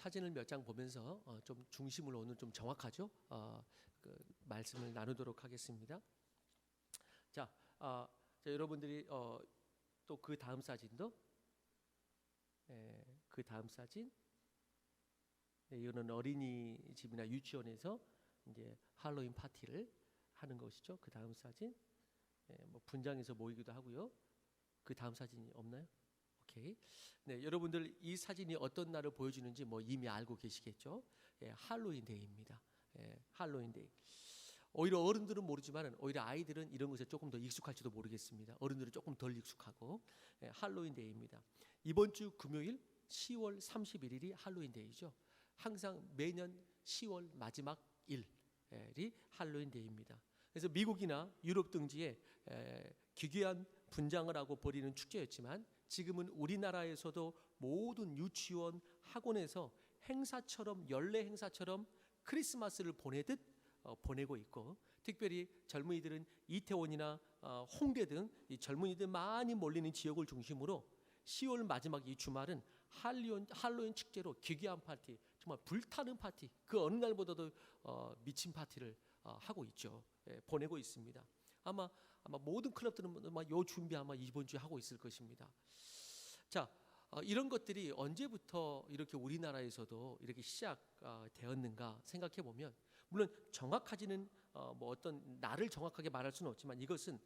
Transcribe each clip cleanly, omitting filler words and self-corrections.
사진을 몇 장 보면서 좀 중심을 오늘 좀 정확하죠? 그 말씀을 나누도록 하겠습니다. 자, 여러분들이 또 그 다음 사진도, 그 다음 사진, 이거는 어린이집이나 유치원에서 이제 할로윈 파티를 하는 것이죠. 그 다음 사진, 뭐 분장해서 모이기도 하고요. 그 다음 사진이 없나요? 오케이. 네, 여러분들 이 사진이 어떤 날을 보여주는지 뭐 이미 알고 계시겠죠? 할로윈 데이입니다. 할로윈 데이. 오히려 어른들은 모르지만 오히려 아이들은 이런 것에 조금 더 익숙할지도 모르겠습니다. 어른들은 조금 덜 익숙하고. 할로윈 데이입니다. 이번 주 금요일 10월 31일이 할로윈 데이죠. 항상 매년 10월 마지막 일이 할로윈 데이입니다. 그래서 미국이나 유럽 등지에 기괴한 분장을 하고 벌이는 축제였지만 지금은 우리나라에서도 모든 유치원, 학원에서 행사처럼, 연례 행사처럼 크리스마스를 보내듯 보내고 있고, 특별히 젊은이들은 이태원이나 홍대 등 이 젊은이들 많이 몰리는 지역을 중심으로 10월 마지막 이 주말은 할로윈 축제로 기괴한 파티, 정말 불타는 파티, 그 어느 날보다도 미친 파티를 하고 있죠. 보내고 있습니다. 아마 모든 클럽들은 요 준비 아마 이번 주에 하고 있을 것입니다. 자, 이런 것들이 언제부터 이렇게 우리나라에서도 이렇게 시작되었는가 생각해 보면, 물론 정확하지는 뭐 어떤 날을 정확하게 말할 수는 없지만 이것은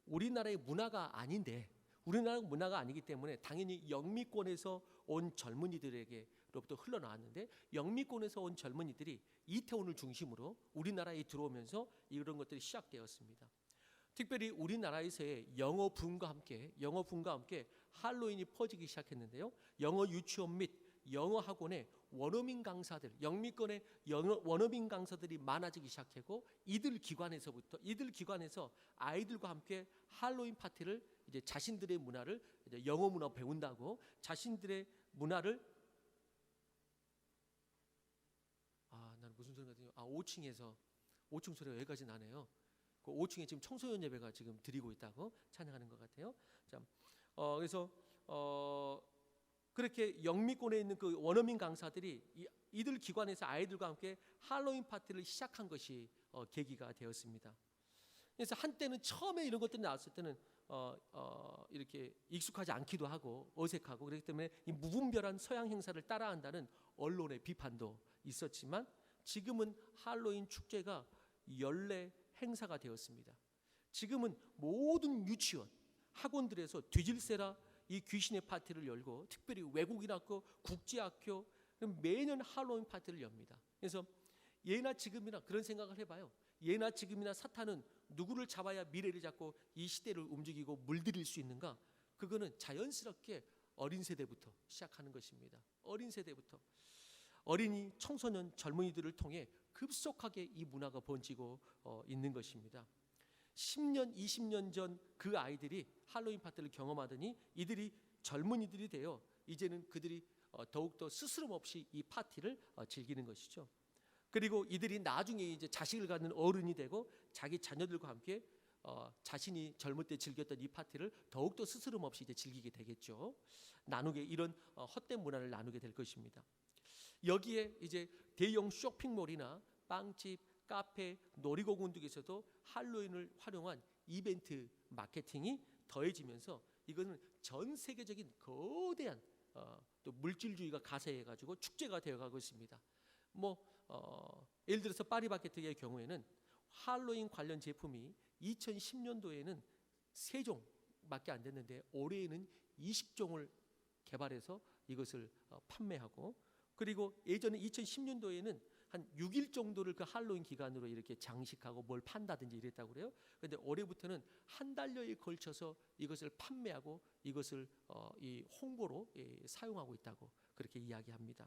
우리나라의 문화가 아닌데, 우리나라 문화가 아니기 때문에 당연히 영미권에서 온 젊은이들에게로부터 흘러나왔는데, 영미권에서 온 젊은이들이 이태원을 중심으로 우리나라에 들어오면서 이런 것들이 시작되었습니다. 특별히 우리나라에서의 영어 붐과 함께 할로윈이 퍼지기 시작했는데요. 영어 유치원 및 영어 학원의 원어민 강사들, 영미권의 원어민 강사들이 많아지기 시작하고, 이들 기관에서 아이들과 함께 할로윈 파티를 이제 자신들의 문화를, 이제 영어 문화 배운다고 자신들의 문화를, 난 무슨 소리가 들려? 5층 소리가 여기까지 나네요. 그 5층에 지금 청소년 예배가 지금 드리고 있다고 찬양하는 것 같아요. 자, 그래서 그렇게 영미권에 있는 그 원어민 강사들이 이들 기관에서 아이들과 함께 할로윈 파티를 시작한 것이 계기가 되었습니다. 그래서 한때는 처음에 이런 것들이 나왔을 때는 이렇게 익숙하지 않기도 하고 어색하고, 그렇기 때문에 이 무분별한 서양 행사를 따라한다는 언론의 비판도 있었지만, 지금은 할로윈 축제가 연례 행사가 되었습니다. 지금은 모든 유치원, 학원들에서 뒤질세라 이 귀신의 파티를 열고, 특별히 외국인 학교, 국제학교 매년 할로윈 파티를 엽니다. 그래서 예나 지금이나 그런 생각을 해봐요. 예나 지금이나 사탄은 누구를 잡아야 미래를 잡고 이 시대를 움직이고 물들일 수 있는가? 그거는 자연스럽게 어린 세대부터 시작하는 것입니다. 어린 세대부터. 어린이, 청소년, 젊은이들을 통해 급속하게 이 문화가 번지고 있는 것입니다. 10년, 20년 전 그 아이들이 할로윈 파티를 경험하더니 이들이 젊은이들이 되어 이제는 그들이 더욱더 스스럼 없이 이 파티를 즐기는 것이죠. 그리고 이들이 나중에 이제 자식을 갖는 어른이 되고 자기 자녀들과 함께 자신이 젊을 때 즐겼던 이 파티를 더욱더 스스럼 없이 이제 즐기게 되겠죠. 이런 헛된 문화를 나누게 될 것입니다. 여기에 이제 대형 쇼핑몰이나 빵집, 카페, 놀이공원 등에서도 할로윈을 활용한 이벤트 마케팅이 더해지면서 이거는 전 세계적인 거대한 또 물질주의가 가세해가지고 축제가 되어가고 있습니다. 예를 들어서 파리바게뜨의 경우에는 할로윈 관련 제품이 2010년도에는 3종밖에 안 됐는데 올해에는 20종을 개발해서 이것을 판매하고, 그리고 예전에 2010년도에는 한 6일 정도를 그 할로윈 기간으로 이렇게 장식하고 뭘 판다든지 이랬다고 그래요. 그런데 올해부터는 한 달여에 걸쳐서 이것을 판매하고 이것을 이 홍보로 사용하고 있다고 그렇게 이야기합니다.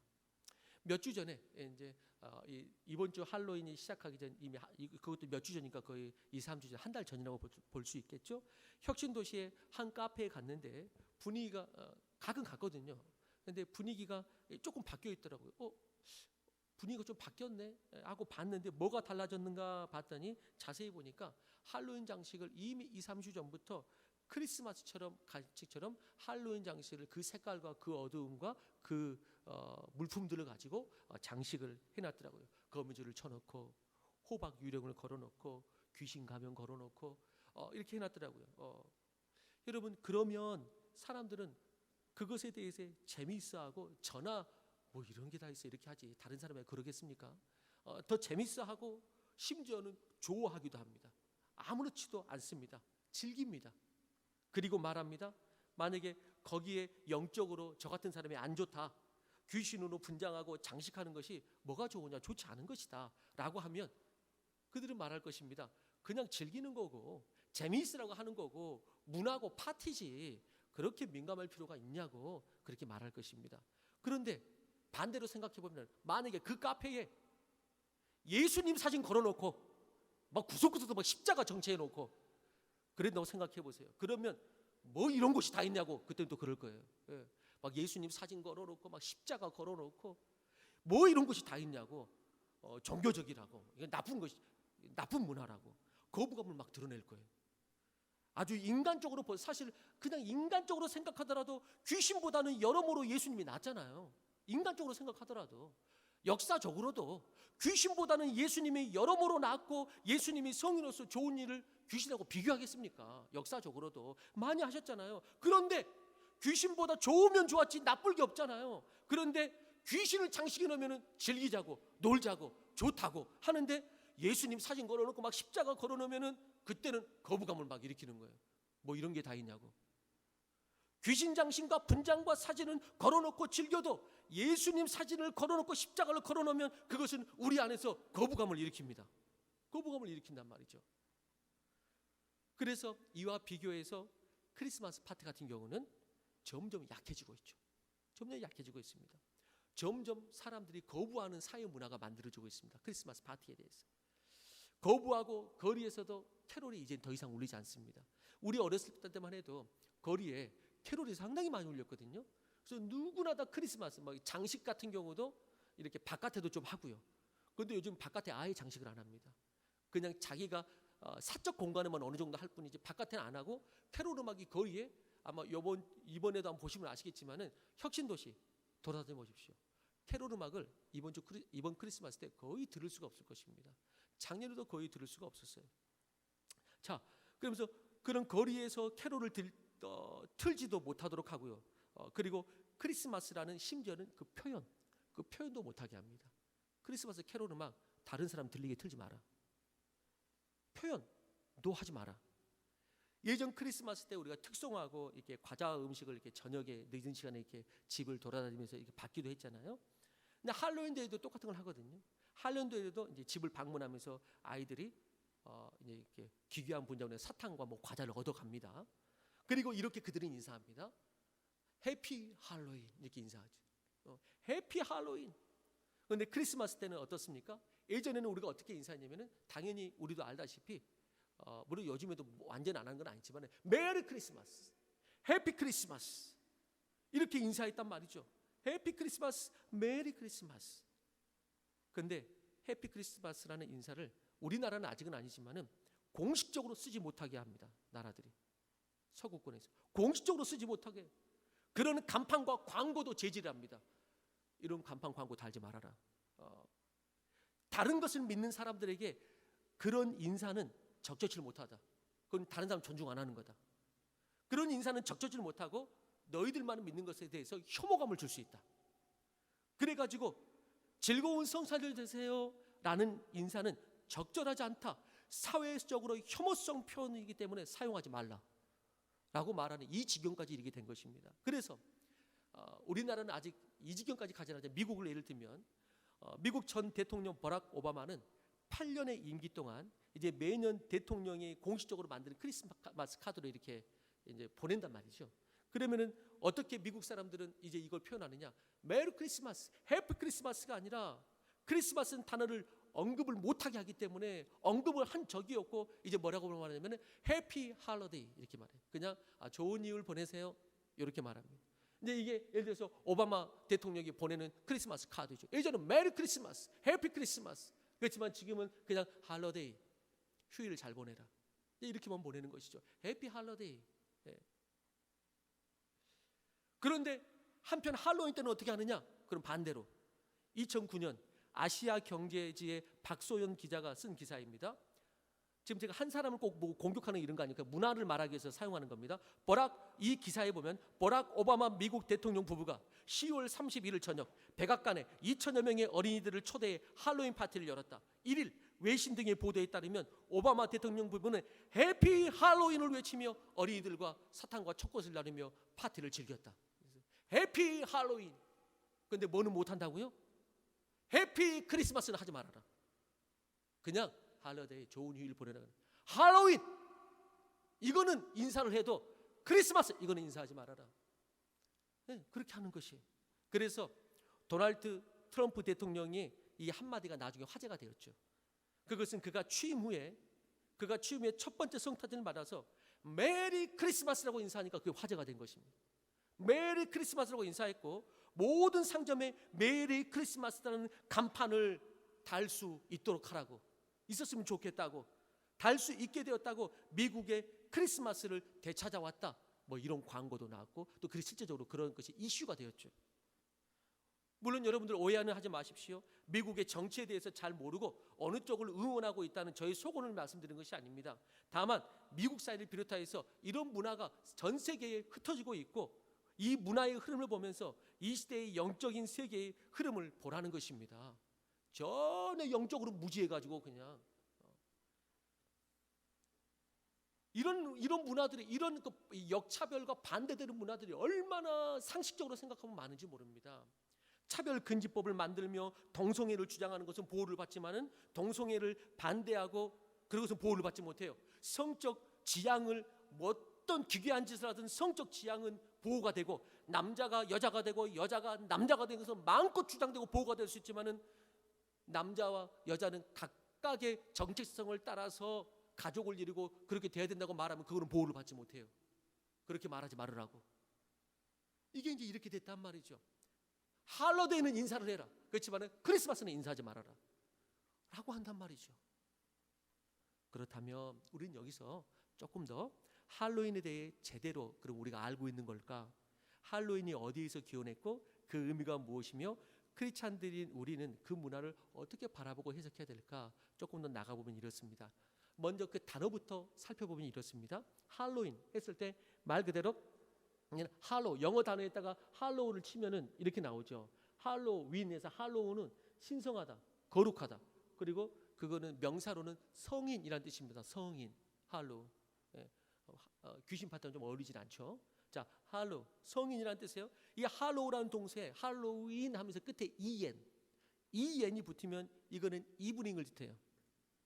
몇 주 전에 이제 이번 주 할로윈이 시작하기 전 이미 그것도 몇 주 전이니까 거의 2-3주 전, 한 달 전이라고 볼 수 있겠죠. 혁신도시의 한 카페에 갔는데 분위기가 가끔 갔거든요. 근데 분위기가 조금 바뀌어 있더라고요. 분위기가 좀 바뀌었네 하고 봤는데 뭐가 달라졌는가 봤더니 자세히 보니까 할로윈 장식을 이미 2-3주 전부터 크리스마스처럼 간식처럼 할로윈 장식을 그 색깔과 그 어두움과 그 물품들을 가지고 장식을 해놨더라고요. 거미줄을 쳐놓고 호박 유령을 걸어놓고 귀신 가면 걸어놓고 이렇게 해놨더라고요. 여러분, 그러면 사람들은 그것에 대해서 재미있어하고 저나 뭐 이런 게 다 있어 이렇게 하지 다른 사람이 그러겠습니까? 더 재미있어하고 심지어는 좋아하기도 합니다. 아무렇지도 않습니다. 즐깁니다. 그리고 말합니다. 만약에 거기에 영적으로 저 같은 사람이 안 좋다, 귀신으로 분장하고 장식하는 것이 뭐가 좋으냐, 좋지 않은 것이다 라고 하면 그들은 말할 것입니다. 그냥 즐기는 거고 재미있으라고 하는 거고 문화고 파티지 그렇게 민감할 필요가 있냐고 그렇게 말할 것입니다. 그런데 반대로 생각해 보면 만약에 그 카페에 예수님 사진 걸어놓고 막 구석구석도 막 십자가 정체해 놓고 그랬다고 생각해 보세요. 그러면 뭐 이런 곳이 다 있냐고 그때는 또 그럴 거예요. 예. 막 예수님 사진 걸어놓고 막 십자가 걸어놓고 뭐 이런 곳이 다 있냐고 종교적이라고 이게 나쁜 것이 나쁜 문화라고 거부감을 막 드러낼 거예요. 아주 인간적으로 사실 그냥 인간적으로 생각하더라도 귀신보다는 여러모로 예수님이 낫잖아요. 인간적으로 생각하더라도 역사적으로도 귀신보다는 예수님이 여러모로 낫고 예수님이 성인으로서 좋은 일을 귀신하고 비교하겠습니까? 역사적으로도 많이 하셨잖아요. 그런데 귀신보다 좋으면 좋았지 나쁠 게 없잖아요. 그런데 귀신을 장식해 놓으면 즐기자고 놀자고 좋다고 하는데 예수님 사진 걸어놓고 막 십자가 걸어놓으면 그때는 거부감을 막 일으키는 거예요. 뭐 이런 게 다 있냐고. 귀신 장신과 분장과 사진은 걸어놓고 즐겨도 예수님 사진을 걸어놓고 십자가를 걸어놓으면 그것은 우리 안에서 거부감을 일으킵니다. 거부감을 일으킨단 말이죠. 그래서 이와 비교해서 크리스마스 파티 같은 경우는 점점 약해지고 있죠. 점점 약해지고 있습니다. 점점 사람들이 거부하는 사회 문화가 만들어지고 있습니다. 크리스마스 파티에 대해서. 거부하고 거리에서도 캐롤이 이제 더 이상 울리지 않습니다. 우리 어렸을 때만 해도 거리에 캐롤이 상당히 많이 울렸거든요. 그래서 누구나 다 크리스마스 막 장식 같은 경우도 이렇게 바깥에도 좀 하고요. 그런데 요즘 바깥에 아예 장식을 안 합니다. 그냥 자기가 사적 공간에만 어느 정도 할 뿐이지 바깥에는 안 하고 캐롤 음악이 거리에 아마 이번에도 한번 보시면 아시겠지만은 혁신도시 돌아다녀 보십시오. 캐롤 음악을 이번 크리스마스 때 거의 들을 수가 없을 것입니다. 작년에도 거의 들을 수가 없었어요. 자, 그러면서 그런 거리에서 캐롤을 틀지도 못하도록 하고요. 그리고 크리스마스라는 심지어는 그 표현도 못하게 합니다. 크리스마스 캐롤 음악 다른 사람 들리게 틀지 마라. 표현도 하지 마라. 예전 크리스마스 때 우리가 특송하고 이렇게 과자 음식을 이렇게 저녁에 늦은 시간에 이렇게 집을 돌아다니면서 이렇게 받기도 했잖아요. 근데 할로윈 데이도 똑같은 걸 하거든요. 할로윈 데이도 이제 집을 방문하면서 아이들이 이제 이렇게 기괴한 분장의 사탕과 뭐 과자를 얻어갑니다. 그리고 이렇게 그들은 인사합니다. 해피 할로윈 이렇게 인사하죠. 해피 할로윈. 그런데 크리스마스 때는 어떻습니까? 예전에는 우리가 어떻게 인사했냐면은 당연히 우리도 알다시피 물론 요즘에도 완전 안 한 건 아니지만 메리 크리스마스, 해피 크리스마스 이렇게 인사했단 말이죠. 해피 크리스마스, 메리 크리스마스. 그런데 해피 크리스마스라는 인사를 우리나라는 아직은 아니지만은 공식적으로 쓰지 못하게 합니다. 나라들이 서구권에서 공식적으로 쓰지 못하게 그런 간판과 광고도 제지를 합니다. 이런 간판 광고 달지 말아라. 다른 것을 믿는 사람들에게 그런 인사는 적절치를 못하다. 그건 다른 사람 존중 안 하는 거다. 그런 인사는 적절치를 못하고 너희들만 믿는 것에 대해서 혐오감을 줄 수 있다. 그래가지고 즐거운 성사절 되세요 라는 인사는 적절하지 않다. 사회적으로 혐오성 표현이기 때문에 사용하지 말라 라고 말하는 이 지경까지 이르게 된 것입니다. 그래서 우리나라는 아직 이 지경까지 가지 않았는데 미국을 예를 들면 미국 전 대통령 버락 오바마는 8년의 임기 동안 이제 매년 대통령이 공식적으로 만드는 크리스마스 카드로 이렇게 이제 보낸단 말이죠. 그러면은 어떻게 미국 사람들은 이제 이걸 표현하느냐? 메리 크리스마스, 해피 크리스마스가 아니라 크리스마스는 단어를 언급을 못하게 하기 때문에 언급을 한 적이 없고 이제 뭐라고 말하냐면 해피 할로데이 이렇게 말해요. 그냥 좋은 이유를 보내세요 이렇게 말합니다. 근데 이게 예를 들어서 오바마 대통령이 보내는 크리스마스 카드죠. 예전은 메리 크리스마스, 해피 크리스마스. 그렇지만 지금은 그냥 할로데이, 휴일을 잘 보내라. 이렇게만 보내는 것이죠. 해피 할로데이. 예. 그런데 한편 할로윈 때는 어떻게 하느냐? 그럼 반대로 2009년 아시아 경제지의 박소연 기자가 쓴 기사입니다. 지금 제가 한 사람을 꼭 뭐 공격하는 이런 거 아니니까 문화를 말하기 위해서 사용하는 겁니다. 이 기사에 보면 버락 오바마 미국 대통령 부부가 10월 31일 저녁 백악관에 2천여 명의 어린이들을 초대해 할로윈 파티를 열었다. 1일 외신 등의 보도에 따르면 오바마 대통령 부부는 해피 할로윈을 외치며 어린이들과 사탕과 초콜릿을 나누며 파티를 즐겼다. 해피 할로윈. 근데 뭐는 못한다고요? 해피 크리스마스는 하지 말아라. 그냥 할러데이 좋은 휴일 보내라. 할로윈 이거는 인사를 해도 크리스마스 이거는 인사하지 말아라. 네, 그렇게 하는 것이에요. 그래서 도널드 트럼프 대통령이 이 한마디가 나중에 화제가 되었죠. 그것은 그가 취임 후에 첫 번째 성탄절을 맞아서 메리 크리스마스라고 인사하니까 그게 화제가 된 것입니다. 메리 크리스마스라고 인사했고 모든 상점에 메리 크리스마스라는 간판을 달 수 있도록 하라고, 있었으면 좋겠다고, 달 수 있게 되었다고 미국의 크리스마스를 되찾아왔다. 뭐 이런 광고도 나왔고 또 실제적으로 그런 것이 이슈가 되었죠. 물론 여러분들 오해는 하지 마십시오. 미국의 정치에 대해서 잘 모르고 어느 쪽을 응원하고 있다는 저의 소견을 말씀드리는 것이 아닙니다. 다만 미국 사회를 비롯하여서 이런 문화가 전 세계에 흩어지고 있고 이 문화의 흐름을 보면서 이 시대의 영적인 세계의 흐름을 보라는 것입니다. 전혀 영적으로 무지해가지고 그냥 이런 문화들이, 이런 역차별과 반대되는 문화들이 얼마나 상식적으로 생각하면 많은지 모릅니다. 차별금지법을 만들며 동성애를 주장하는 것은 보호를 받지만은 동성애를 반대하고 그것은 보호를 받지 못해요. 성적 지향을 어떤 기괴한 짓을 하든 성적 지향은 보호가 되고 남자가 여자가 되고 여자가 남자가 되는 것은 마음껏 주장되고 보호가 될 수 있지만은 남자와 여자는 각각의 정체성을 따라서 가족을 이루고 그렇게 돼야 된다고 말하면 그거는 보호를 받지 못해요. 그렇게 말하지 말으라고. 이게 이제 이렇게 됐단 말이죠. 할로데이는 인사를 해라. 그렇지만 크리스마스는 인사하지 말아라 라고 한단 말이죠. 그렇다면 우리는 여기서 조금 더 할로윈에 대해 제대로 그럼 우리가 알고 있는 걸까? 할로윈이 어디에서 기원했고 그 의미가 무엇이며 크리스찬들인 우리는 그 문화를 어떻게 바라보고 해석해야 될까? 조금 더 나가보면 이렇습니다. 먼저 그 단어부터 살펴보면 이렇습니다. 할로윈 했을 때 말 그대로 할로, 영어 단어에다가 할로우를 치면은 이렇게 나오죠. 할로윈에서 할로우는 신성하다, 거룩하다. 그리고 그거는 명사로는 성인이라는 뜻입니다. 성인, 할로우. 예. 귀신 파트는 좀 어울리진 않죠. 자, 할로우, 성인이라는 뜻이에요. 이 할로우라는 동사에 할로윈 하면서 끝에 이엔이 붙으면 이거는 이브닝을 뜻해요.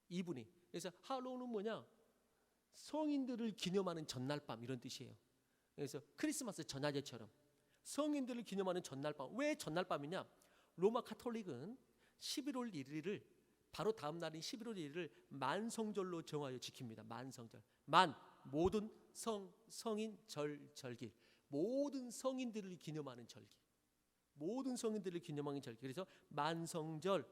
이브닝. 그래서 할로우는 뭐냐? 성인들을 기념하는 전날 밤 이런 뜻이에요. 그래서 크리스마스 전야제처럼 성인들을 기념하는 전날 밤. 왜 전날 밤이냐? 로마 카톨릭은 11월 1일을 바로 다음 날인 11월 1일을 만성절로 정하여 지킵니다. 만성절. 모든 성인 절기. 모든 성인들을 기념하는 절기. 모든 성인들을 기념하는 절기. 그래서 만성절.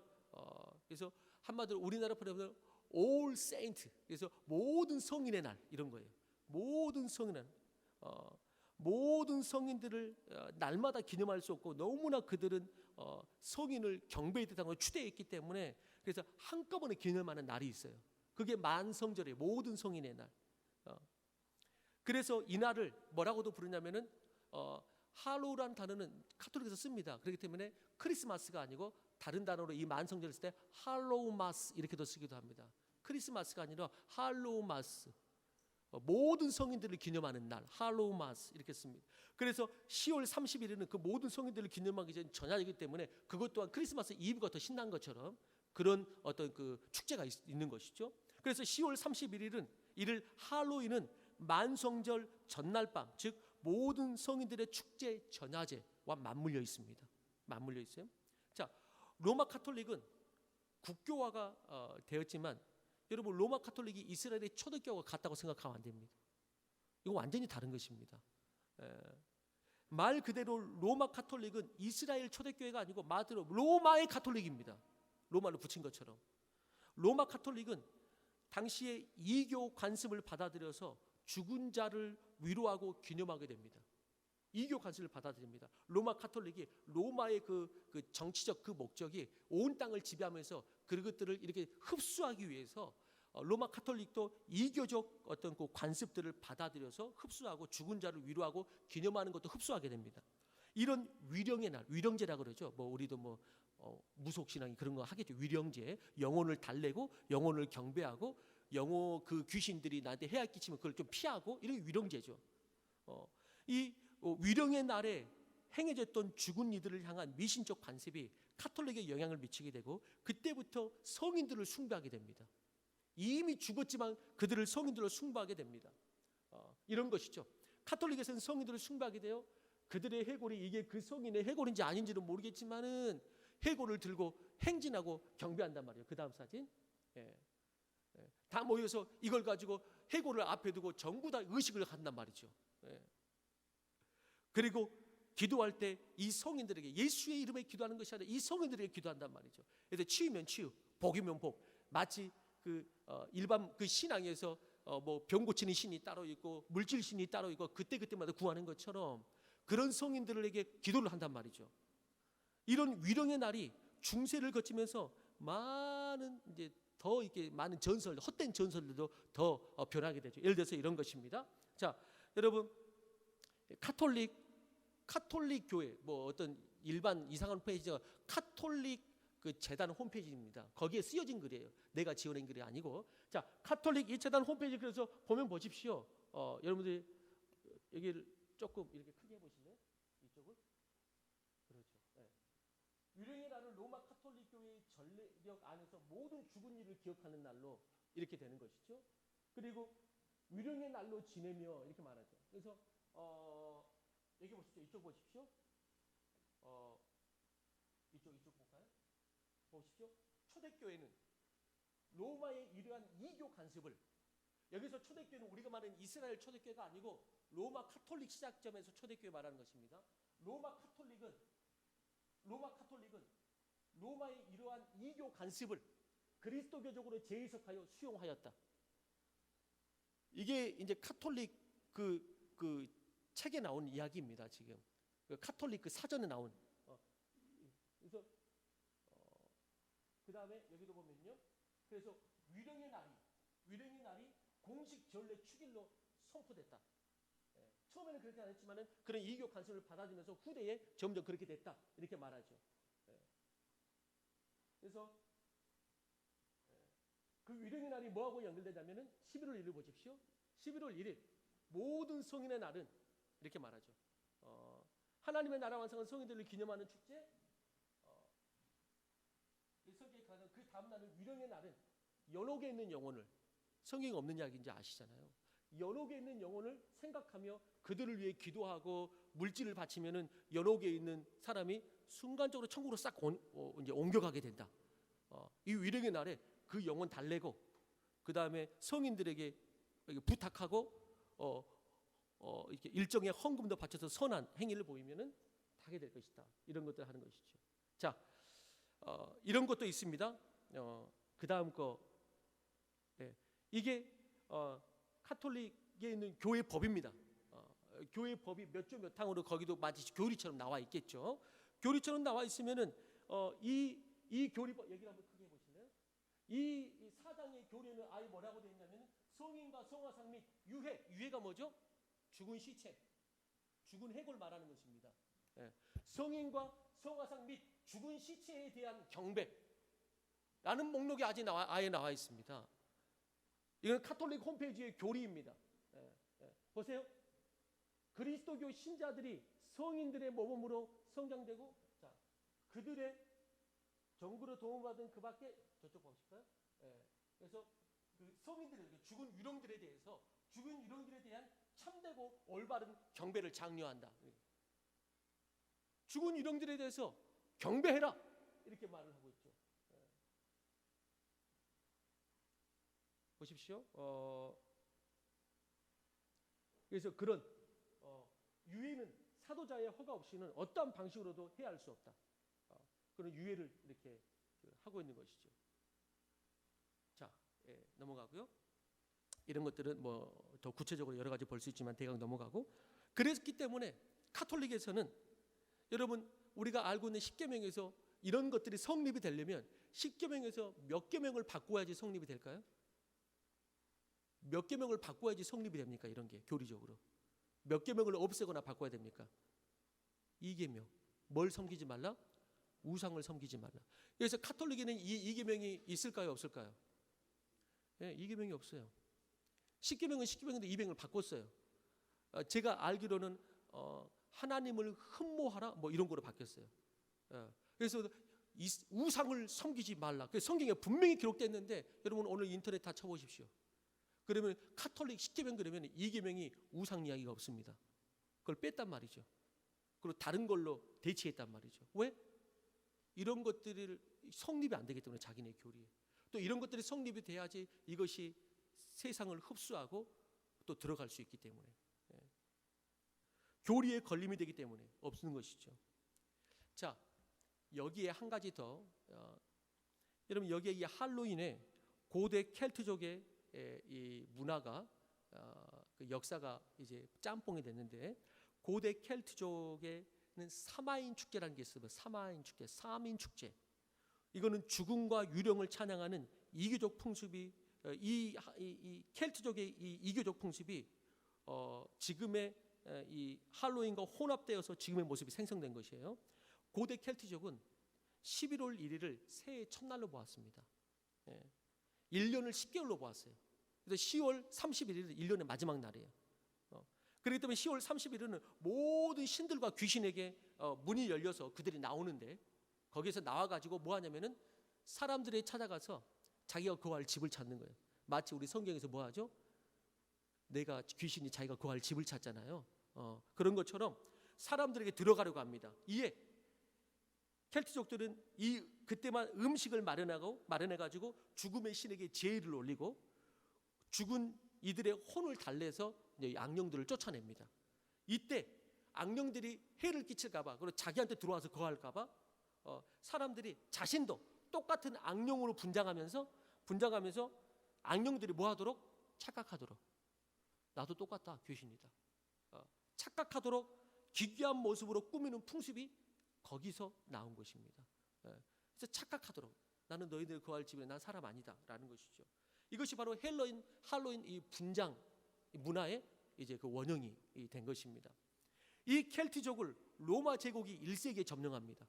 그래서 한마디로 우리나라 표현으로 All Saint. 그래서 모든 성인의 날 이런 거예요. 모든 성인의 날. 모든 성인들을 날마다 기념할 수 없고 너무나 그들은 성인을 경배의 대상으로 추대했기 때문에 그래서 한꺼번에 기념하는 날이 있어요. 그게 만성절이에요. 모든 성인의 날. 그래서 이 날을 뭐라고도 부르냐면은 할로우라는 단어는 카톨릭에서 씁니다. 그렇기 때문에 크리스마스가 아니고 다른 단어로 이 만성절을 쓸 때 할로우마스 이렇게도 쓰기도 합니다. 크리스마스가 아니라 할로우마스. 모든 성인들을 기념하는 날, 할로우마스 이렇게 씁니다. 그래서 10월 31일은 그 모든 성인들을 기념하기 전 전야이기 때문에 그것 또한 크리스마스 이브가 더 신난 것처럼 그런 어떤 그 축제가 있는 것이죠. 그래서 10월 31일은 이를 할로윈은 만성절 전날 밤, 즉 모든 성인들의 축제 전야제와 맞물려 있습니다. 맞물려 있어요. 자, 로마 카톨릭은 국교화가 되었지만 여러분 로마 카톨릭이 이스라엘의 초대교회와 같다고 생각하면 안 됩니다. 이거 완전히 다른 것입니다. 말 그대로 로마 카톨릭은 이스라엘 초대교회가 아니고 말 그대로 로마의 카톨릭입니다. 로마를 붙인 것처럼. 로마 카톨릭은 당시에 이교 관습을 받아들여서 죽은 자를 위로하고 기념하게 됩니다. 이교 간섭을 받아들입니다. 로마 카톨릭이 로마의 그 정치적 그 목적이 온 땅을 지배하면서 그것들을 이렇게 흡수하기 위해서 로마 카톨릭도 이교적 어떤 그 관습들을 받아들여서 흡수하고 죽은 자를 위로하고 기념하는 것도 흡수하게 됩니다. 이런 위령의 날, 위령제라고 그러죠. 뭐 우리도 뭐 무속신앙이 그런 거 하겠죠. 위령제, 영혼을 달래고 영혼을 경배하고 영혼 그 귀신들이 나한테 해악 끼치면 그걸 좀 피하고 이런 위령제죠. 이 위령의 날에 행해졌던 죽은 이들을 향한 미신적 관습이 카톨릭에 영향을 미치게 되고 그때부터 성인들을 숭배하게 됩니다. 이미 죽었지만 그들을 성인들로 숭배하게 됩니다. 이런 것이죠. 카톨릭에서는 성인들을 숭배하게 돼요. 그들의 해골이 이게 그 성인의 해골인지 아닌지는 모르겠지만은 해골을 들고 행진하고 경배한단 말이에요. 그 다음 사진. 다 모여서 이걸 가지고 해골을 앞에 두고 전부 다 의식을 한단 말이죠. 그리고 기도할 때 이 성인들에게 예수의 이름에 기도하는 것이 아니라 이 성인들에게 기도한단 말이죠. 그래서 치유면 치유, 복이면 복. 마치 그 일반 그 신앙에서 뭐 병 고치는 신이 따로 있고 물질 신이 따로 있고 그때마다 구하는 것처럼 그런 성인들에게 기도를 한단 말이죠. 이런 위령의 날이 중세를 거치면서 많은 이제 더 이렇게 많은 전설, 헛된 전설들도 더 변하게 되죠. 예를 들어서 이런 것입니다. 자, 여러분 카톨릭 교회 뭐 어떤 일반 이상한 홈페이지가 카톨릭 그 재단 홈페이지입니다. 거기에 쓰여진 글이에요. 내가 지어낸 글이 아니고. 자, 카톨릭 이 재단 홈페이지 그래서 보면 보십시오. 여러분들이 여기를 조금 이렇게 크게 해보실래요? 이쪽을? 그렇죠. 네. 위령의 날은 로마 카톨릭 교회의 전례력 안에서 모든 죽은 일을 기억하는 날로 이렇게 되는 것이죠. 그리고 위령의 날로 지내며 이렇게 말하죠. 그래서 여기 보십시오. 이쪽 보십시오. 이쪽 볼까요? 보십시오. 초대교회는 로마의 이러한 이교 간섭을 여기서 초대교회는 우리가 말하는 이스라엘 초대교회가 아니고 로마 카톨릭 시작점에서 초대교회 말하는 것입니다. 로마 카톨릭은 로마의 이러한 이교 간섭을 그리스도교적으로 재해석하여 수용하였다. 이게 이제 카톨릭 그 책에 나온 이야기입니다. 지금 그 카톨릭 그 사전에 나온. 그래서 그 다음에 여기도 보면요. 그래서 위령의 날이 공식 전례 축일로 선포됐다. 처음에는 그렇게 안 했지만은 그런 이교 간섭을 받아들면서 후대에 점점 그렇게 됐다. 이렇게 말하죠. 그래서 그 위령의 날이 뭐하고 연결되냐면은 11월 1일 보십시오. 11월 1일 모든 성인의 날은 이렇게 말하죠. 하나님의 나라 완성한 성인들을 기념하는 축제. 성경에 가는 그 다음 날은 위령의 날은 연옥에 있는 영혼을 성경에 없는 이야기인지 아시잖아요. 연옥에 있는 영혼을 생각하며 그들을 위해 기도하고 물질을 바치면은 연옥에 있는 사람이 순간적으로 천국으로 싹 이제 옮겨가게 된다. 이 위령의 날에 그 영혼 달래고 그 다음에 성인들에게 부탁하고 이렇게 일정의 헌금도 바쳐서 선한 행위를 보이면은 하게 될 것이다. 이런 것들 하는 것이죠. 자, 이런 것도 있습니다. 그 다음 거 이게 카톨릭에 있는 교회 법입니다. 교회 법이 몇 조 몇 항으로 거기도 마치 교리처럼 나와 있겠죠. 교리처럼 나와 있으면은 이 교리법 여기 한번 크게 보실래요? 이 사장의 교리는 아예 뭐라고 되어 있냐면 성인과 성화상 및 유해가 뭐죠? 죽은 시체, 죽은 해골 말하는 것입니다. 성인과 성화상 및 죽은 시체에 대한 경배라는 목록이 아예 나와 있습니다. 이건 카톨릭 홈페이지의 교리입니다. 보세요. 그리스도교 신자들이 성인들의 모범으로 성장되고, 자, 그들의 정부로 도움받은 그 밖에 저쪽 보실까요? 그래서 그 성인들에게 죽은 유령들에 대한 참되고 올바른 경배를 장려한다. 죽은 유령들에 대해서 경배해라 이렇게 말을 하고 있죠. 보십시오. 그래서 그런 유해는 사도자의 허가 없이는 어떠한 방식으로도 해야 할 수 없다. 그런 유해를 이렇게 하고 있는 것이죠. 자, 넘어가고요. 이런 것들은 뭐 더 구체적으로 여러 가지 볼 수 있지만 대강 넘어가고, 그랬기 때문에 카톨릭에서는 여러분 우리가 알고 있는 십계명에서 이런 것들이 성립이 되려면 십계명에서 몇 계명을 바꿔야지 성립이 될까요? 몇 계명을 바꿔야지 성립이 됩니까? 이런 게 교리적으로 몇 계명을 없애거나 바꿔야 됩니까? 2계명. 뭘 섬기지 말라? 우상을 섬기지 말라. 그래서 카톨릭에는 이 계명이 있을까요? 없을까요? 예, 2계명이 없어요. 10계명은 10계명인데 2계명을 바꿨어요. 제가 알기로는 하나님을 흠모하라 뭐 이런 거로 바뀌었어요. 그래서 우상을 섬기지 말라. 성경에 분명히 기록됐는데 여러분 오늘 인터넷 다 쳐보십시오. 그러면 카톨릭 10계명 그러면 2계명이 우상 이야기가 없습니다. 그걸 뺐단 말이죠. 그리고 다른 걸로 대체했단 말이죠. 왜? 이런 것들이 성립이 안 되기 때문에 자기네 교리에. 또 이런 것들이 성립이 돼야지 이것이 세상을 흡수하고 또 들어갈 수 있기 때문에. 교리에 걸림이 되기 때문에 없는 것이죠. 자, 여기에 한 가지 더, 여러분 여기에 이 할로윈에 고대 켈트족의 이 문화가 그 역사가 이제 짬뽕이 됐는데, 고대 켈트족에는 사마인 축제라는 게 있어요. 사마인 축제, 사민 축제. 이거는 죽음과 유령을 찬양하는 이교적 풍습이, 이 켈트족의 이 이교적 풍습이 지금의 이 할로윈과 혼합되어서 지금의 모습이 생성된 것이에요. 고대 켈트족은 11월 1일을 새해 첫날로 보았습니다. 1년을 10개월로 보았어요. 그래서 10월 31일은 1년의 마지막 날이에요. 그렇기 때문에 10월 31일은 모든 신들과 귀신에게 문이 열려서 그들이 나오는데, 거기에서 나와가지고 뭐 하냐면은 사람들이 찾아가서 자기가 거할 집을 찾는 거예요. 마치 우리 성경에서 뭐 하죠? 내가 귀신이 자기가 거할 집을 찾잖아요. 그런 것처럼 사람들에게 들어가려고 합니다. 이에 켈트족들은 그때만 음식을 마련해가지고 죽음의 신에게 제의를 올리고 죽은 이들의 혼을 달래서 악령들을 쫓아냅니다. 이때 악령들이 해를 끼칠까봐, 그리고 자기한테 들어와서 거할까봐 사람들이 자신도 똑같은 악령으로 분장하면서 악령들이 뭐하도록? 착각하도록. 나도 똑같다, 귀신이다. 착각하도록 기괴한 모습으로 꾸미는 풍습이 거기서 나온 것입니다. 그래서 착각하도록, 나는 너희들 거할 집에 난 사람 아니다 라는 것이죠. 이것이 바로 할로윈 이 분장 문화의 이제 그 원형이 된 것입니다. 이 켈트족을 로마 제국이 1세기에 점령합니다.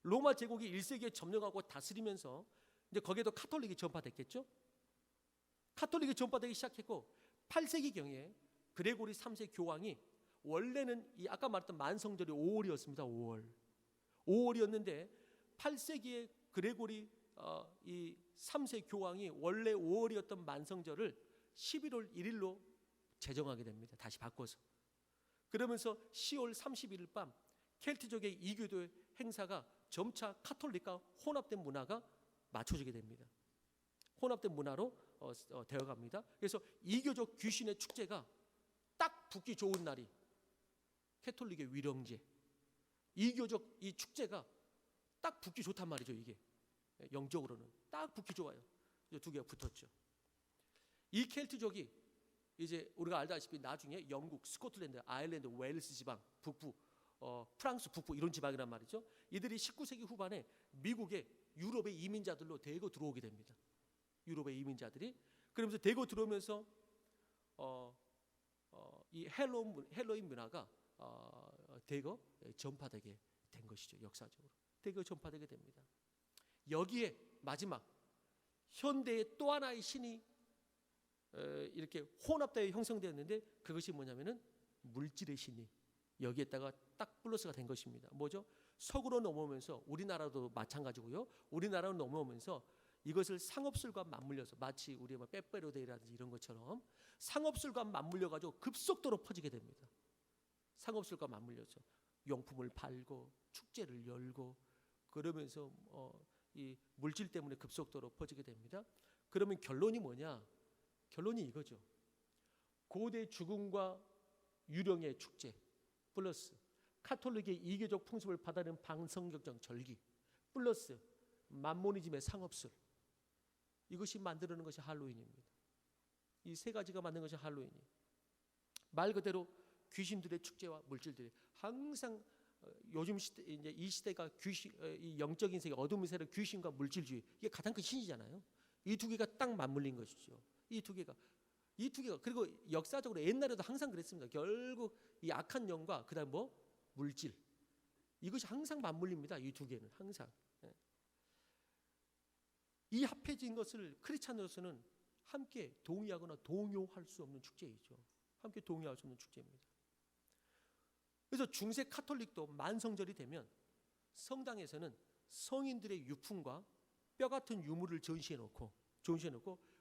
로마 제국이 1세기에 점령하고 다스리면서 이제 거기에도 카톨릭이 전파됐겠죠. 카톨릭이 전파되기 시작했고 8세기경에 그레고리 3세 교황이, 원래는 이 아까 말했던 만성절이 5월이었습니다. 5월이었는데 8세기에 그레고리 이 3세 교황이 원래 5월이었던 만성절을 11월 1일로 제정하게 됩니다. 다시 바꿔서. 그러면서 10월 31일 밤 켈트족의 이교도의 행사가 점차 카톨릭과 혼합된 문화가 맞춰지게 됩니다. 혼합된 문화로 되어갑니다. 그래서 이교적 귀신의 축제가 딱 붙기 좋은 날이 캐톨릭의 위령제, 이교적 이 축제가 딱 붙기 좋단 말이죠. 이게 영적으로는 딱 붙기 좋아요. 두 개가 붙었죠. 이 켈트족이 이제 우리가 알다시피 나중에 영국, 스코틀랜드, 아일랜드, 웨일스 지방, 북부, 프랑스 북부 이런 지방이란 말이죠. 이들이 19세기 후반에 미국의 유럽의 이민자들로 대거 들어오게 됩니다. 유럽의 이민자들이 그러면서 대거 들어오면서 이 헬로윈 문화가 대거 전파되게 된 것이죠. 역사적으로 대거 전파되게 됩니다. 여기에 마지막 현대의 또 하나의 신이 이렇게 혼합되어 형성되었는데, 그것이 뭐냐면은 물질의 신이 여기에다가 딱 플러스가 된 것입니다. 뭐죠? 서구로 넘어오면서, 우리나라도 마찬가지고요. 우리나라로 넘어오면서 이것을 상업술과 맞물려서, 마치 우리의 뭐 빼빼로데이라든지 이런 것처럼 상업술과 맞물려 가지고 급속도로 퍼지게 됩니다. 상업술과 맞물려서 용품을 팔고 축제를 열고 그러면서 이 물질 때문에 급속도로 퍼지게 됩니다. 그러면 결론이 뭐냐? 결론이 이거죠. 고대 죽음과 유령의 축제 플러스 카톨릭의 이교적 풍습을 받아들이는 방성경적 절기 플러스 만모니즘의 상업술, 이것이 만들어낸 것이 할로윈입니다. 이 세 가지가 만든 것이 할로윈이에요. 말 그대로 귀신들의 축제와 물질들이 항상 요즘 시대, 이제 이 시대가 귀신, 이 영적인 세계, 어둠의 세계, 귀신과 물질주의, 이게 가장 큰 신이잖아요. 이 두 개가 딱 맞물린 것이죠. 이 두 개가 그리고 역사적으로 옛날에도 항상 그랬습니다. 결국 이 악한 영과 그다음 뭐 물질, 이것이 항상 맞물립니다. 이 두 개는 항상. 이 합해진 것을 크리스찬으로서는 함께 동의하거나 동요할 수 없는 축제이죠. 함께 동의할 수 없는 축제입니다. 그래서 중세 카톨릭도 만성절이 되면 성당에서는 성인들의 유품과 뼈 같은 유물을 전시해 놓고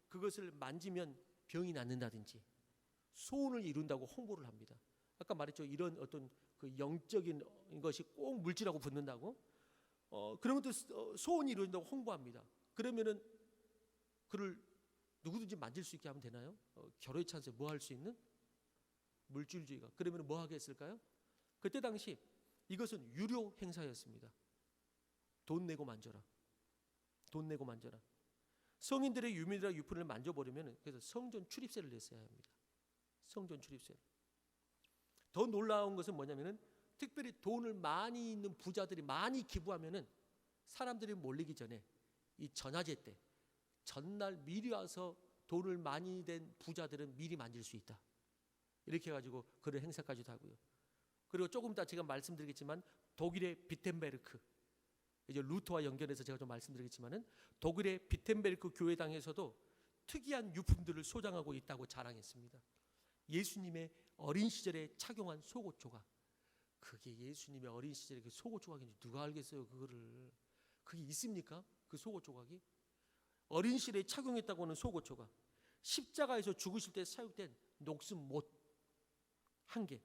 그것을 만지면 병이 낫는다든지 소원을 이룬다고 홍보를 합니다. 아까 말했죠. 이런 어떤 그 영적인 것이 꼭 물질하고 붙는다고 그런 것도 소원이 이룬다고 홍보합니다. 그러면은 그를 누구든지 만질 수 있게 하면 되나요? 결혼의 찬스에 뭐 할 수 있는? 물질주의가. 그러면 뭐 하겠을까요? 그때 당시 이것은 유료 행사였습니다. 돈 내고 만져라. 돈 내고 만져라. 성인들의 유물이나 유품을 만져버리면 그래서 성전 출입세를 냈어야 합니다. 성전 출입세. 더 놀라운 것은 뭐냐면은 특별히 돈을 많이 있는 부자들이 많이 기부하면은 사람들이 몰리기 전에 이 전야제 때 전날 미리 와서 돈을 많이 된 부자들은 미리 만질 수 있다. 이렇게 해가지고 그런 행사까지도 하고요. 그리고 조금 이따 제가 말씀드리겠지만 독일의 비텐베르크, 이제 루터와 연결해서 제가 좀 말씀드리겠지만은 독일의 비텐베르크 교회당에서도 특이한 유품들을 소장하고 있다고 자랑했습니다. 예수님의 어린 시절에 착용한 속옷 조각. 그게 예수님의 어린 시절에 그 속옷 조각인지 누가 알겠어요? 그게 있습니까? 그 속옷 조각이? 어린 시절에 착용했다고 하는 속옷 조각. 십자가에서 죽으실 때 사육된 녹슨 못 한 개.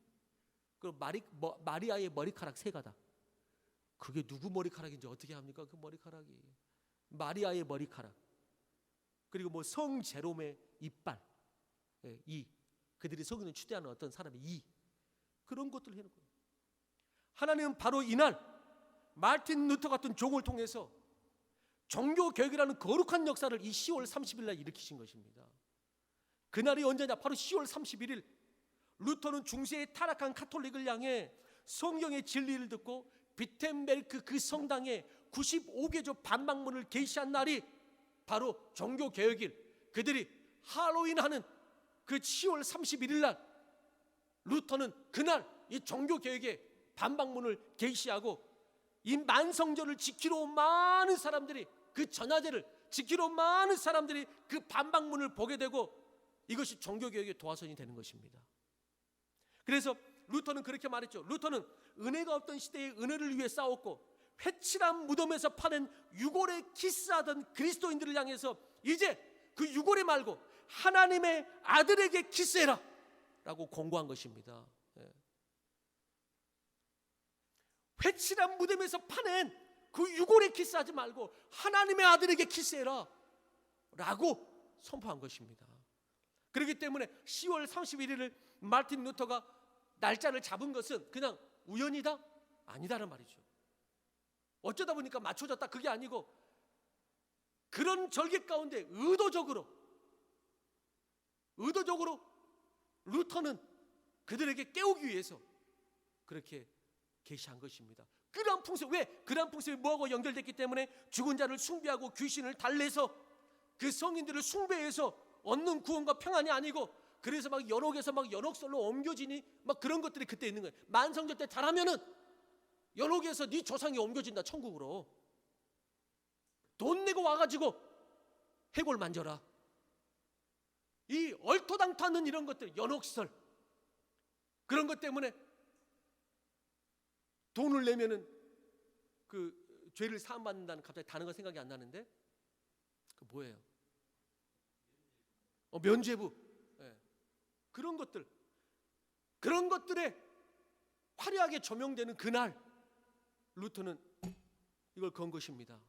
그리고 마리아의 머리카락 세 가닥. 그게 누구 머리카락인지 어떻게 합니까? 그 머리카락이 마리아의 머리카락. 그리고 뭐 성 제롬의 이빨, 이 그들이 속이는 추대하는 어떤 사람의 이 그런 것들을 해놓은 거예요. 하나님은 바로 이날 마르틴 루터 같은 종을 통해서 종교 개혁이라는 거룩한 역사를 이 10월 30일 날 일으키신 것입니다. 그날이 언제냐? 바로 10월 31일. 루터는 중세에 타락한 카톨릭을 향해 성경의 진리를 듣고 비텐베르크 그 성당에 95개조 반박문을 게시한 날이 바로 종교개혁일. 그들이 할로윈하는 그 10월 31일 날 루터는 그날 이 종교개혁의 반박문을 게시하고 이 만성절을 지키러 온 많은 사람들이, 그 전야제를 지키러 온 많은 사람들이 그 반박문을 보게 되고 이것이 종교개혁의 도화선이 되는 것입니다. 그래서 루터는 그렇게 말했죠. 루터는 은혜가 없던 시대에 은혜를 위해 싸웠고 회칠한 무덤에서 파는 유골에 키스하던 그리스도인들을 향해서 이제 그 유골에 말고 하나님의 아들에게 키스해라 라고 권고한 것입니다. 회칠한 무덤에서 파낸 그 유골에 키스하지 말고 하나님의 아들에게 키스해라 라고 선포한 것입니다. 그렇기 때문에 10월 31일을 마르틴 루터가 날짜를 잡은 것은 그냥 우연이다? 아니다라는 말이죠. 어쩌다 보니까 맞춰졌다 그게 아니고 그런 절기 가운데 의도적으로 루터는 그들에게 깨우기 위해서 그렇게 계시한 것입니다. 그러한 풍습, 왜? 그러한 풍습이 뭐하고 연결됐기 때문에 죽은 자를 숭배하고 귀신을 달래서 그 성인들을 숭배해서 얻는 구원과 평안이 아니고 그래서 막 연옥에서 막 연옥설로 옮겨지니 막 그런 것들이 그때 있는 거예요. 만성절 때 잘하면은 연옥에서 네 조상이 옮겨진다 천국으로. 돈 내고 와가지고 해골 만져라. 이 얼토당토하는 이런 것들, 연옥설 그런 것 때문에 돈을 내면은 그 죄를 사함받는다는 갑자기 단어가 생각이 안 나는데 그 뭐예요? 면죄부. 네. 그런 것들에 화려하게 조명되는 그날 루터는 이걸 건 것입니다.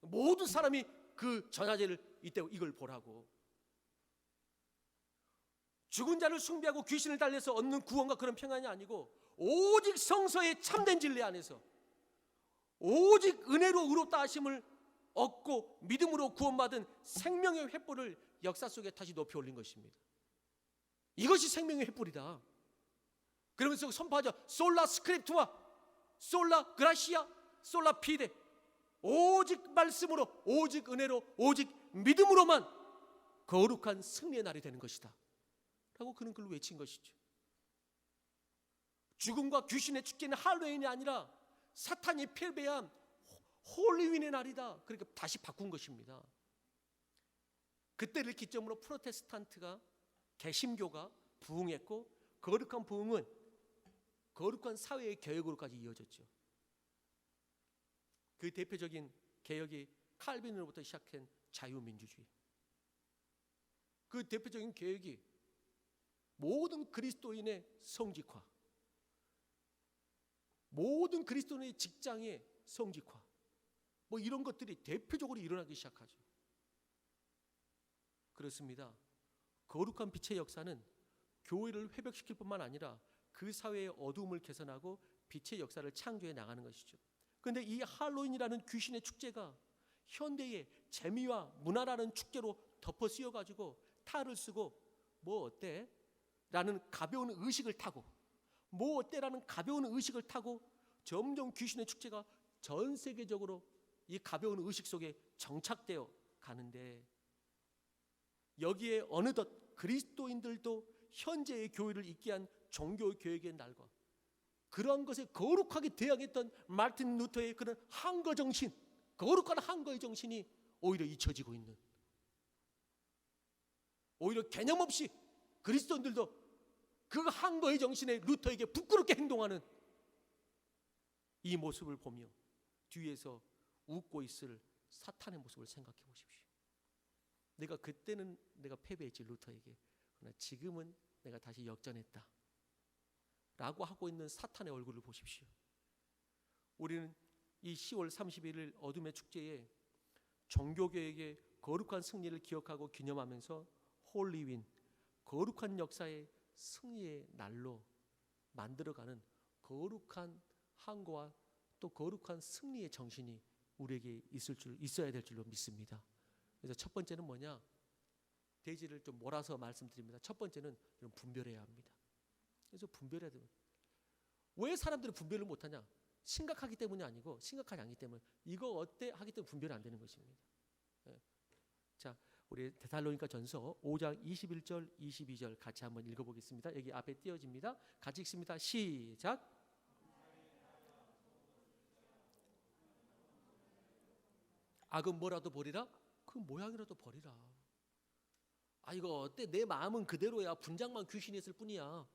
모든 사람이 그 전야제를 이때 이걸 보라고. 죽은 자를 숭배하고 귀신을 달래서 얻는 구원과 그런 평안이 아니고 오직 성서의 참된 진리 안에서 오직 은혜로 의롭다 하심을 얻고 믿음으로 구원받은 생명의 횃불을 역사 속에 다시 높이 올린 것입니다. 이것이 생명의 횃불이다. 그러면서 선포하죠. 솔라 스크립투아, 솔라 그라시아, 솔라 피데. 오직 말씀으로, 오직 은혜로, 오직 믿음으로만 거룩한 승리의 날이 되는 것이다 라고 그는 그걸 외친 것이죠. 죽음과 귀신의 축제는 할로윈이 아니라 사탄이 패배한 홀리윈의 날이다. 그러니까 다시 바꾼 것입니다. 그때를 기점으로 프로테스탄트가, 개신교가 부흥했고, 거룩한 부흥은 거룩한 사회의 개혁으로까지 이어졌죠. 그 대표적인 개혁이 칼빈으로부터 시작한 자유민주주의. 그 대표적인 개혁이 모든 그리스도인의 성직화, 모든 그리스도인의 직장의 성직화, 뭐 이런 것들이 대표적으로 일어나기 시작하죠. 그렇습니다. 거룩한 빛의 역사는 교회를 회복시킬 뿐만 아니라 그 사회의 어두움을 개선하고 빛의 역사를 창조해 나가는 것이죠. 그런데 이 할로윈이라는 귀신의 축제가 현대의 재미와 문화라는 축제로 덮어 씌워가지고 탈을 쓰고 뭐 어때? 라는 가벼운 의식을 타고, 뭐 어때? 라는 가벼운 의식을 타고 점점 귀신의 축제가 전 세계적으로 이 가벼운 의식 속에 정착되어 가는데, 여기에 어느덧 그리스도인들도 현재의 교회를 있게 한 종교 개혁의 날과 그러한 것에 거룩하게 대항했던 마르틴 루터의 그런 항거 정신, 거룩한 항거의 정신이 오히려 잊혀지고 있는, 오히려 개념 없이 그리스도인들도 그 항거의 정신에 루터에게 부끄럽게 행동하는 이 모습을 보며 뒤에서 웃고 있을 사탄의 모습을 생각해 보십시오. 내가 그때는 내가 패배했지 루터에게, 그러나 지금은 내가 다시 역전했다 라고 하고 있는 사탄의 얼굴을 보십시오. 우리는 이 10월 31일 어둠의 축제에 종교개혁의 거룩한 승리를 기억하고 기념하면서 홀리윈, 거룩한 역사의 승리의 날로 만들어가는 거룩한 항거와 또 거룩한 승리의 정신이 우리에게 있어야 될 줄로 믿습니다. 그래서 첫 번째는 뭐냐? 대지를 좀 몰아서 말씀드립니다. 첫 번째는 분별해야 합니다. 그래서 분별해야 됩니다. 왜 사람들이 분별을 못하냐? 심각하기 때문이 아니고, 심각하지 않기 때문에, 이거 어때? 하기 때문에 분별이 안 되는 것입니다. 예. 자, 우리 데살로니가 전서 5장 21절 22절 같이 한번 읽어보겠습니다. 여기 앞에 띄어집니다. 같이 읽습니다. 시작. 악은 뭐라도 버리라? 그 모양이라도 버리라. 아, 이거 어때? 내 마음은 그대로야. 분장만 귀신이 했을 뿐이야.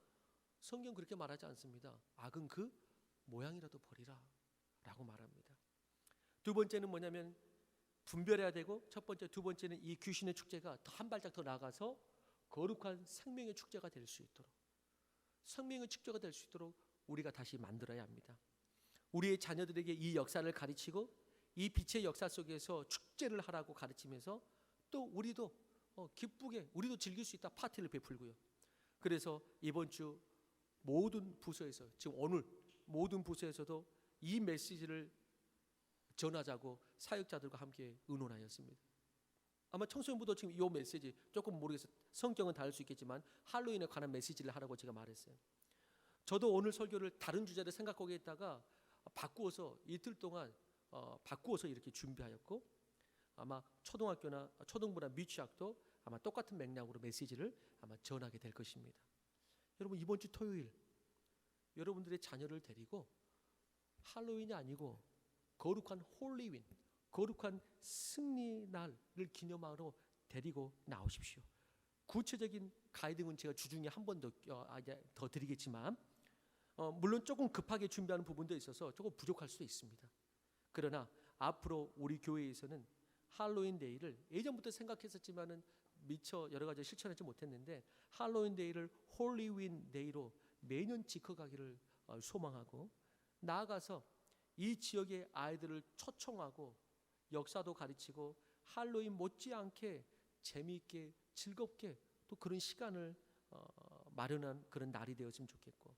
성경 그렇게 말하지 않습니다. 악은 그 모양이라도 버리라 라고 말합니다. 두 번째는 뭐냐면 분별해야 되고, 첫 번째, 두 번째는 이 귀신의 축제가 더 한 발짝 더 나아가서 거룩한 생명의 축제가 될 수 있도록, 생명의 축제가 될 수 있도록 우리가 다시 만들어야 합니다. 우리의 자녀들에게 이 역사를 가르치고 이 빛의 역사 속에서 축제를 하라고 가르치면서 또 우리도 기쁘게 우리도 즐길 수 있다 파티를 베풀고요. 그래서 이번 주 모든 부서에서, 지금 오늘 모든 부서에서도 이 메시지를 전하자고 사역자들과 함께 의논하였습니다. 아마 청소년부도 지금 이 메시지 조금 모르겠어요. 성경은 다를 수 있겠지만 할로윈에 관한 메시지를 하라고 제가 말했어요. 저도 오늘 설교를 다른 주제를 생각하고 있다가 바꾸어서 이틀 동안 바꾸어서 이렇게 준비하였고, 아마 초등학교나 초등부나 미취학도 아마 똑같은 맥락으로 메시지를 아마 전하게 될 것입니다. 여러분, 이번 주 토요일 여러분들의 자녀를 데리고 할로윈이 아니고 거룩한 홀리윈, 거룩한 승리날을 기념하러 데리고 나오십시오. 구체적인 가이드는 제가 주중에 한 번 더 드리겠지만, 물론 조금 급하게 준비하는 부분도 있어서 조금 부족할 수도 있습니다. 그러나 앞으로 우리 교회에서는 할로윈 데이를 예전부터 생각했었지만은 미처 여러 가지 실천하지 못했는데, 할로윈 데이를 홀리윈 데이로 매년 지켜가기를 소망하고, 나아가서 이 지역의 아이들을 초청하고 역사도 가르치고 할로윈 못지않게 재미있게 즐겁게 또 그런 시간을 마련한 그런 날이 되었으면 좋겠고,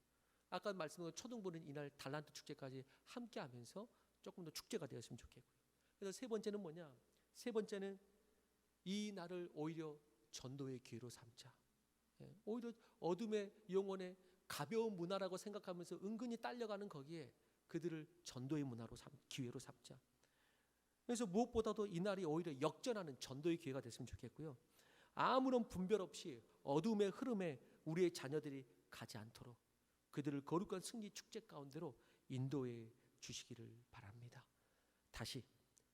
아까 말씀드린 초등부는 이날 달란트 축제까지 함께하면서 조금 더 축제가 되었으면 좋겠고요. 그래서 세 번째는 뭐냐? 세 번째는 이 날을 오히려 전도의 기회로 삼자. 오히려 어둠의 영혼의 가벼운 문화라고 생각하면서 은근히 딸려가는 거기에 그들을 전도의 문화로 기회로 삼자. 그래서 무엇보다도 이 날이 오히려 역전하는 전도의 기회가 됐으면 좋겠고요. 아무런 분별 없이 어둠의 흐름에 우리의 자녀들이 가지 않도록 그들을 거룩한 승리 축제 가운데로 인도해 주시기를 바랍니다. 다시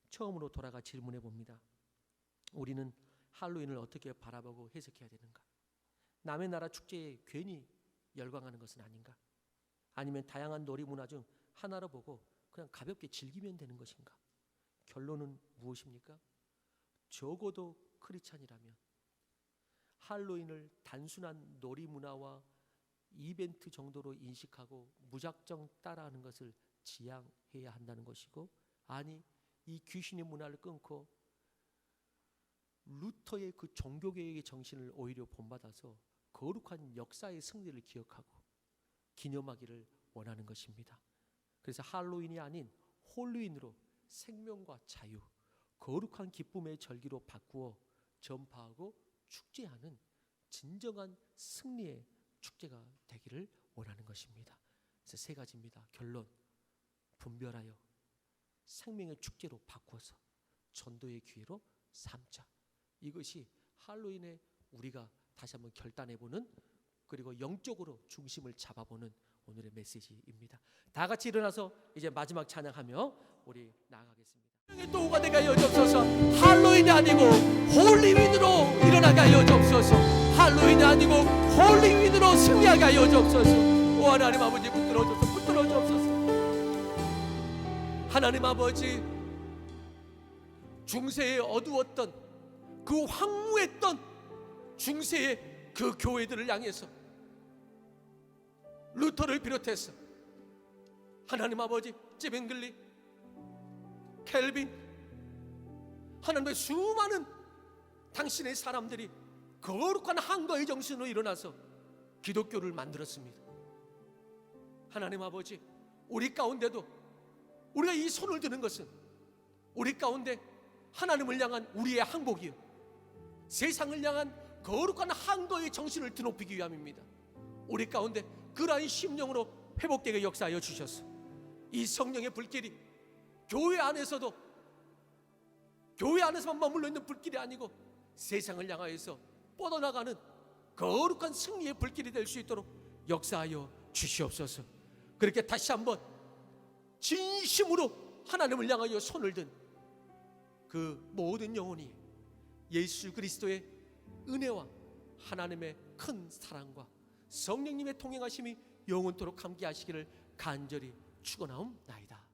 처음으로 돌아가 질문해 봅니다. 우리는 할로윈을 어떻게 바라보고 해석해야 되는가? 남의 나라 축제에 괜히 열광하는 것은 아닌가? 아니면 다양한 놀이 문화 중 하나로 보고 그냥 가볍게 즐기면 되는 것인가? 결론은 무엇입니까? 적어도 크리스찬이라면 할로윈을 단순한 놀이 문화와 이벤트 정도로 인식하고 무작정 따라하는 것을 지양해야 한다는 것이고, 아니 이 귀신의 문화를 끊고 루터의 그 종교개혁의 정신을 오히려 본받아서 거룩한 역사의 승리를 기억하고 기념하기를 원하는 것입니다. 그래서 할로윈이 아닌 홀로윈으로 생명과 자유, 거룩한 기쁨의 절기로 바꾸어 전파하고 축제하는 진정한 승리의 축제가 되기를 원하는 것입니다. 그래서 세 가지입니다. 결론, 분별하여 생명의 축제로 바꾸어서 전도의 기회로 삼자. 이것이 할로윈에 우리가 다시 한번 결단해보는, 그리고 영적으로 중심을 잡아보는 오늘의 메시지입니다. 다 같이 일어나서 이제 마지막 찬양하며 우리 나아가겠습니다. 도우가 되게 하여 주옵소서. 할로윈이 아니고 홀리윈으로 일어나게 하여 주옵소서. 할로윈이 아니고 홀리윈으로 승리하게 하여 주옵소서. 오 하나님 아버지, 붙들어 주옵소서. 붙들어 주옵소서. 하나님 아버지, 중세에 어두웠던 그 황무했던 중세의 그 교회들을 향해서 루터를 비롯해서 하나님 아버지, 제뱅글리, 켈빈, 하나님의 수많은 당신의 사람들이 거룩한 항거의 정신으로 일어나서 기독교를 만들었습니다. 하나님 아버지, 우리 가운데도 우리가 이 손을 드는 것은 우리 가운데 하나님을 향한 우리의 항복이요, 세상을 향한 거룩한 항거의 정신을 드높이기 위함입니다. 우리 가운데 그러한 심령으로 회복되게 역사하여 주셔서 이 성령의 불길이 교회 안에서도, 교회 안에서만 머물러 있는 불길이 아니고 세상을 향하여서 뻗어나가는 거룩한 승리의 불길이 될 수 있도록 역사하여 주시옵소서. 그렇게 다시 한번 진심으로 하나님을 향하여 손을 든 그 모든 영혼이 예수 그리스도의 은혜와 하나님의 큰 사랑과 성령님의 통행하심이 영원토록 함께 하시기를 간절히 축원하옵나이다.